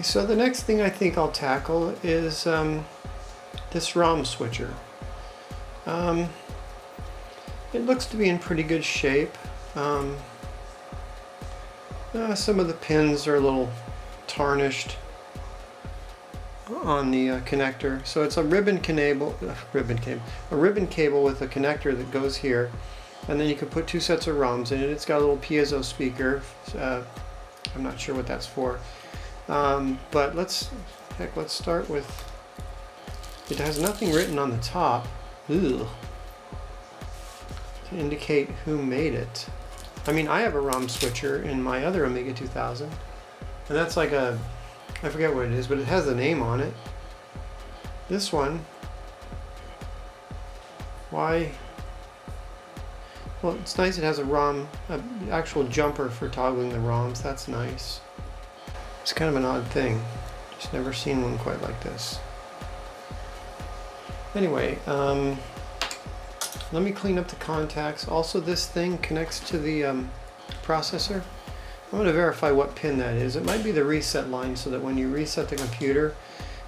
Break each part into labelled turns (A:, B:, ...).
A: So the next thing I think I'll tackle is this ROM switcher. It looks to be in pretty good shape. Some of the pins are a little tarnished on the connector. So it's a ribbon cable with a connector that goes here, and then you can put two sets of ROMs in it. It's got a little piezo speaker. I'm not sure what that's for. But let's start with, it has nothing written on the top. Ugh. To indicate who made it. I mean, I have a ROM switcher in my other Amiga 2000, and that's like a, I forget what it is, but it has a name on it. This one, why? Well, it's nice it has a ROM, an actual jumper for toggling the ROMs. That's nice. It's kind of an odd thing. Just never seen one quite like this. Anyway, let me clean up the contacts. Also, this thing connects to the processor. I'm going to verify what pin that is. It might be the reset line, so that when you reset the computer,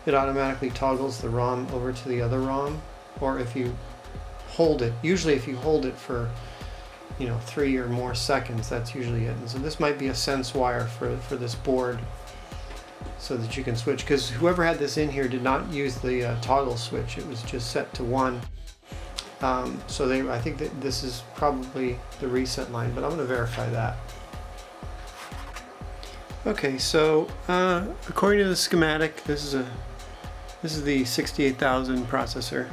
A: it automatically toggles the ROM over to the other ROM. Or if you hold it, usually if you hold it for 3 or more seconds, that's usually it. And so this might be a sense wire for this board, so that you can switch, because whoever had this in here did not use the toggle switch. It was just set to 1. So I think that this is probably the reset line, but I'm going to verify that. Okay, so according to the schematic, this is the 68000 processor.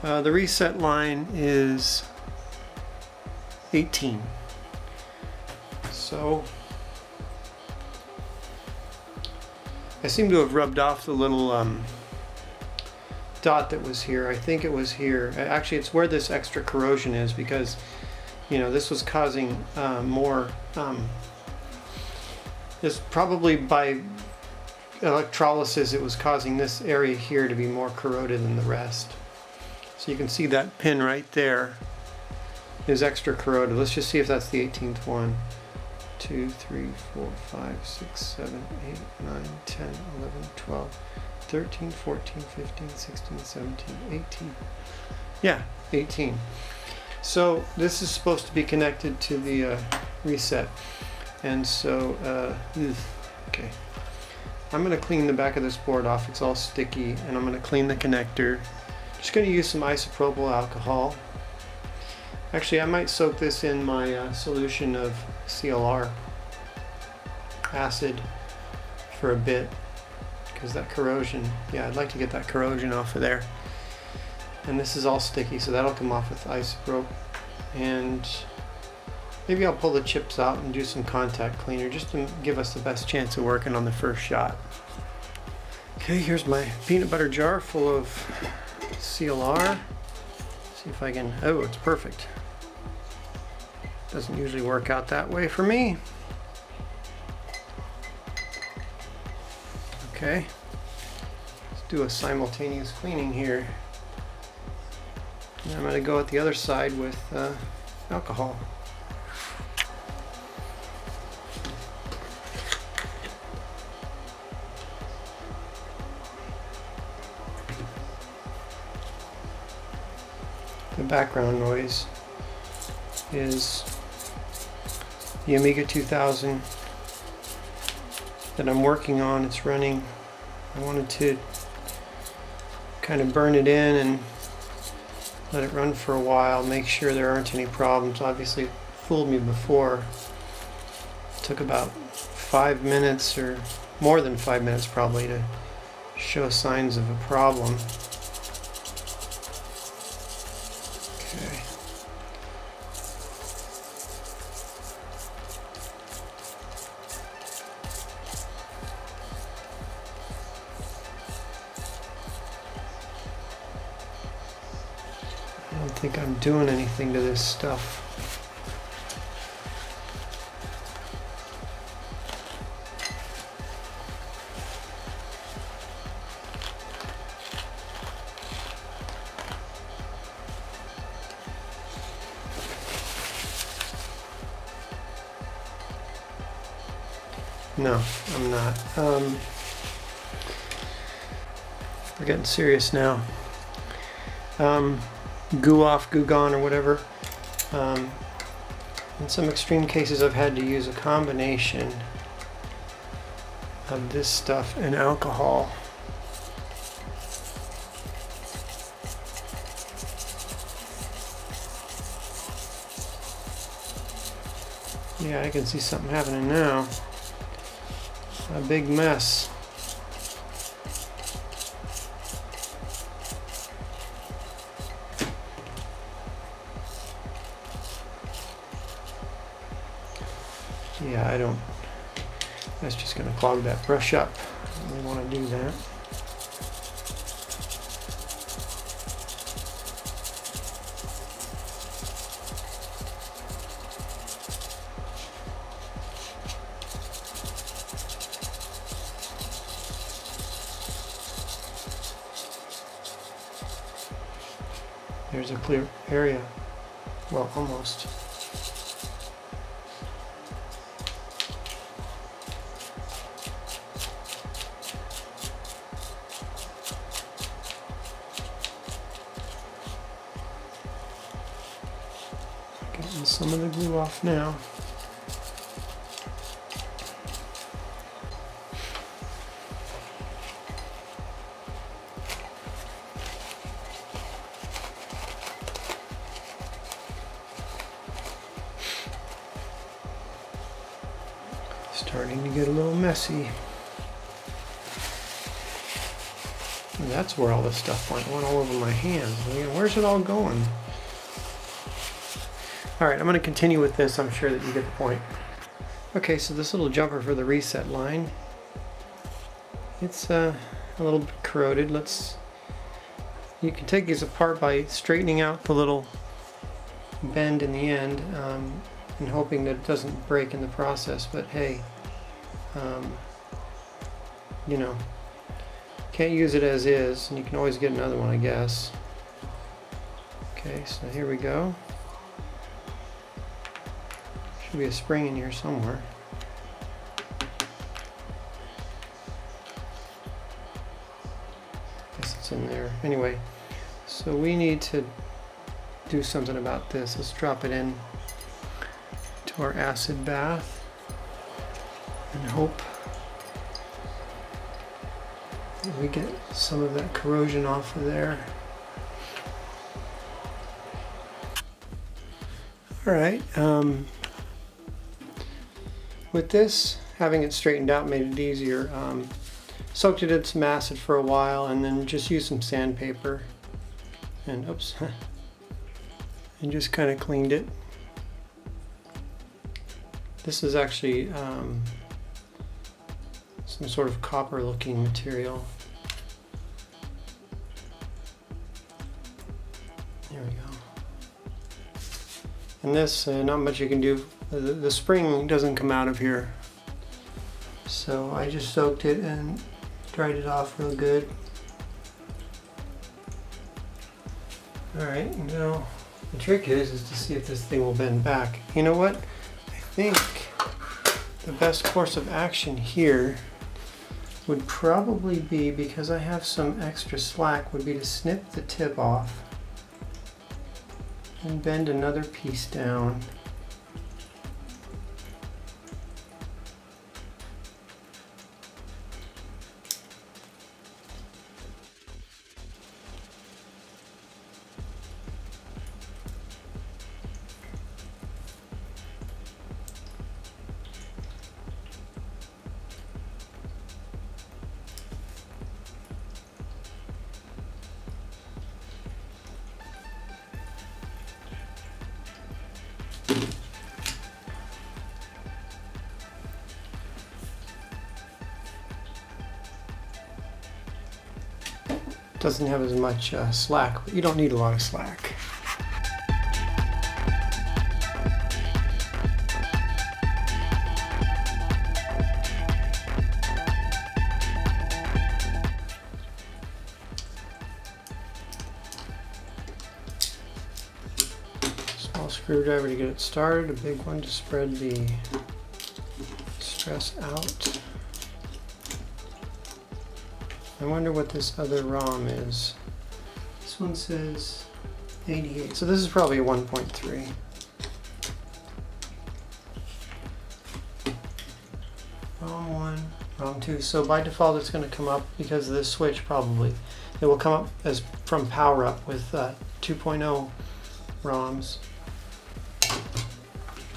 A: The reset line is 18. So I seem to have rubbed off the little dot that was here. I think it was here. Actually, it's where this extra corrosion is, because this was causing more. This probably by electrolysis, it was causing this area here to be more corroded than the rest. So you can see that pin right there is extra corroded. Let's just see if that's the 18th one. 2, 3, 4, 5, 6, 7, 8, 9, 10, 11, 12, 13, 14, 15, 16, 17, 18. Yeah, 18. So this is supposed to be connected to the reset. And so, okay. I'm going to clean the back of this board off. It's all sticky, and I'm going to clean the connector. Just going to use some isopropyl alcohol. Actually, I might soak this in my solution of CLR acid for a bit, because that corrosion, yeah, I'd like to get that corrosion off of there. And this is all sticky, so that'll come off with isopropyl. And maybe I'll pull the chips out and do some contact cleaner, just to give us the best chance of working on the first shot. Okay, here's my peanut butter jar full of CLR. See if I can, oh, it's perfect. Doesn't usually work out that way for me. Okay, let's do a simultaneous cleaning here. And I'm going to go at the other side with alcohol. The background noise is the Amiga 2000 that I'm working on. It's running. I wanted to kind of burn it in and let it run for a while, make sure there aren't any problems. Obviously it fooled me before. It took about 5 minutes, or more than 5 minutes probably, to show signs of a problem. Okay. I don't think I'm doing anything to this stuff. No, I'm not. getting serious now. Goo off, goo gone, or whatever. In some extreme cases I've had to use a combination of this stuff and alcohol. Yeah, I can see something happening now. A big mess. Yeah, I don't, that's just going to clog that brush up. I don't want to do that. There's a clear area. Well, almost. Getting some of the glue off now. Starting to get a little messy. And that's where all this stuff went all over my hands. I mean, where's it all going? Alright, I'm going to continue with this. I'm sure that you get the point. Okay, so this little jumper for the reset line, it's a little bit corroded. You can take these apart by straightening out the little bend in the end and hoping that it doesn't break in the process, but hey, you know, can't use it as is, and you can always get another one, I guess. Okay, so here we go. Should be a spring in here somewhere. Guess it's in there. Anyway, so we need to do something about this. Let's drop it in to our acid bath and hope that we get some of that corrosion off of there. Alright, with this, having it straightened out made it easier. Soaked it in some acid for a while and then just used some sandpaper and oops, and just kind of cleaned it. This is actually some sort of copper looking material. There we go. And this, not much you can do. The spring doesn't come out of here. So I just soaked it and dried it off real good. Alright, now the trick is to see if this thing will bend back. You know what? I think the best course of action here would probably be, because I have some extra slack, would be to snip the tip off and bend another piece down. Doesn't have as much slack, but you don't need a lot of slack. Small screwdriver to get it started, a big one to spread the stress out. I wonder what this other ROM is. This one says 88, so this is probably a 1.3. ROM 1, ROM 2. So by default it's going to come up, because of this switch probably, it will come up as from power up with 2.0 ROMs.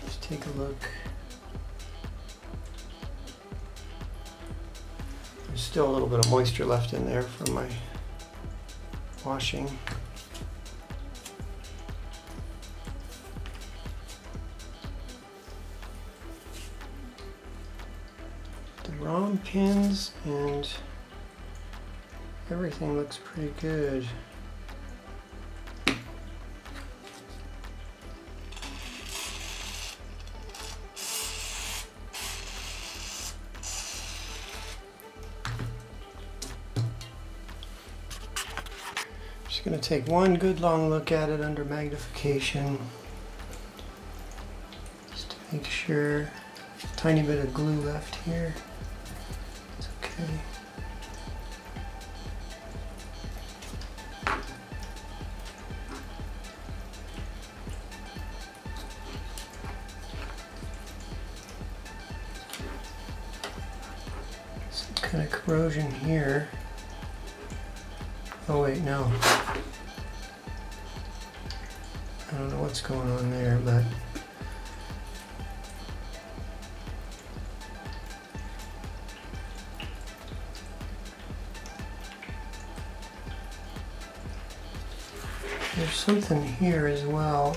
A: Let's take a look. There's still a little bit of moisture left in there from my washing. The ROM pins and everything looks pretty good. Just going to take one good long look at it under magnification, just to make sure. A tiny bit of glue left here. It's okay. Some kind of corrosion here. Oh wait, no. I don't know what's going on there, but there's something here as well.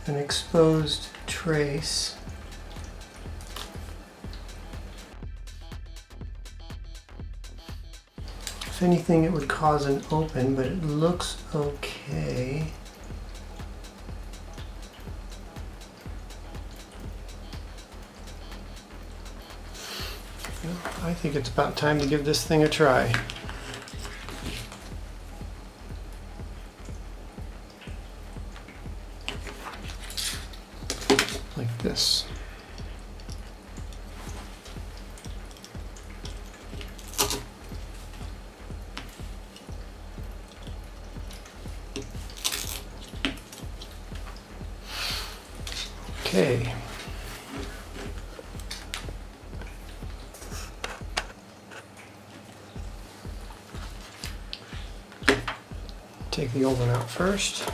A: An exposed trace. If anything, it would cause an open, but it looks okay. I think it's about time to give this thing a try. Like this. Okay. Take the old one out first.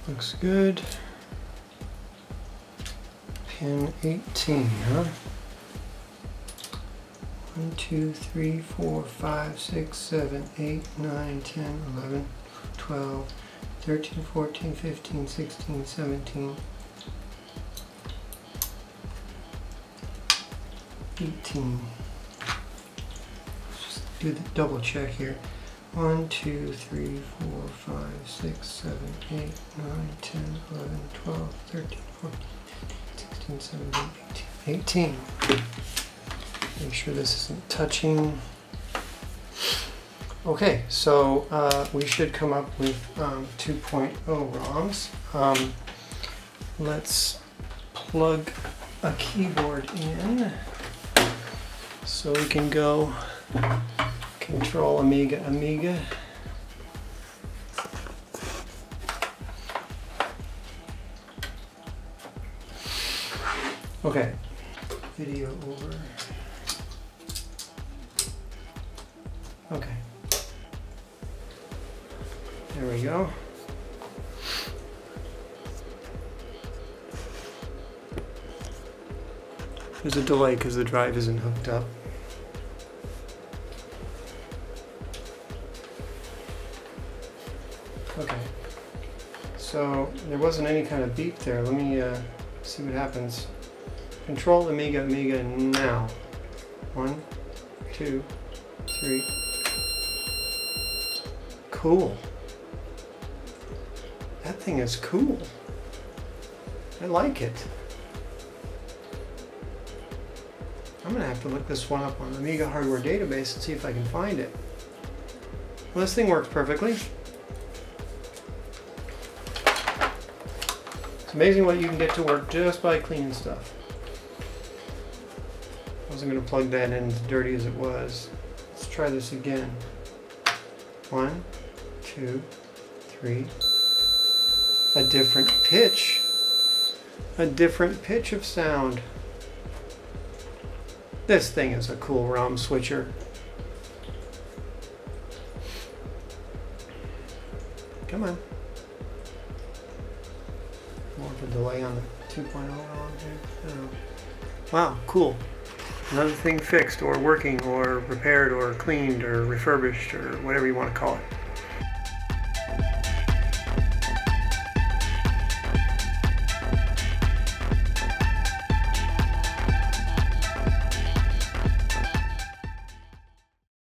A: Looks good. Pin 18, huh? 1, 2, 3, 4, 5, 6, 7, 8, 9, 10, 11, 12, 13, 14, 15, 16, 17, 18. Let's just do the double check here. 1, 2, 3, 4, 5, 6, 7, 8, 9, 10, 11, 12, 13, 14, 16, 17, 18. Make sure this isn't touching. Okay, so we should come up with 2.0 ROMs. Let's plug a keyboard in so we can go Control Amiga. Okay, video over. Okay, there we go. There's a delay because the drive isn't hooked up. Okay, So there wasn't any kind of beep there. Let me see what happens. Control Amiga now. 1, 2, 3. Cool. That thing is cool. I like it. I'm gonna have to look this one up on the Amiga hardware database and see if I can find it. Well, this thing works perfectly. It's amazing what you can get to work just by cleaning stuff. I wasn't going to plug that in as dirty as it was. Let's try this again. 1, 2, 3. A different pitch. A different pitch of sound. This thing is a cool ROM switcher. Come on. More of a delay on the 2.0 ROM here. Oh. Wow, cool. Another thing fixed or working or repaired or cleaned or refurbished or whatever you want to call it.